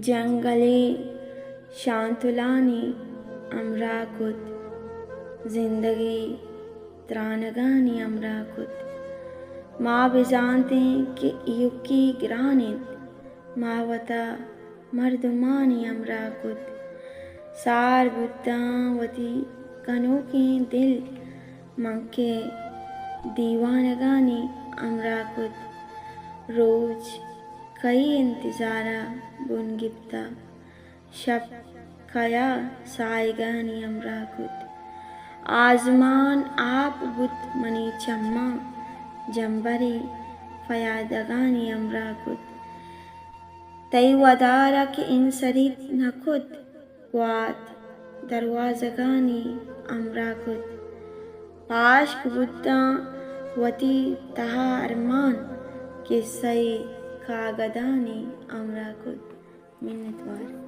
جنگلی شانتلانی امرا کت زندگی ترانگانی امرا کت ما بزانتیں کہ یکی گرانت ما وتا مردمانی امرا کت سار بتاں وتی کنوکیں دل منکے دیوانگانی امرا کت روج کئی انتظارا بن گپتا شب کیا سائگانی امرا کت آزمان آپ بت منی چماں جنبری فیادگانی امرا کت تئی ودارا کہ انسریت نکت وات دروازگانی امرا کت پاشک بتاں وتی تہا ارمان قصہء کاگدانی امرا کت منت وار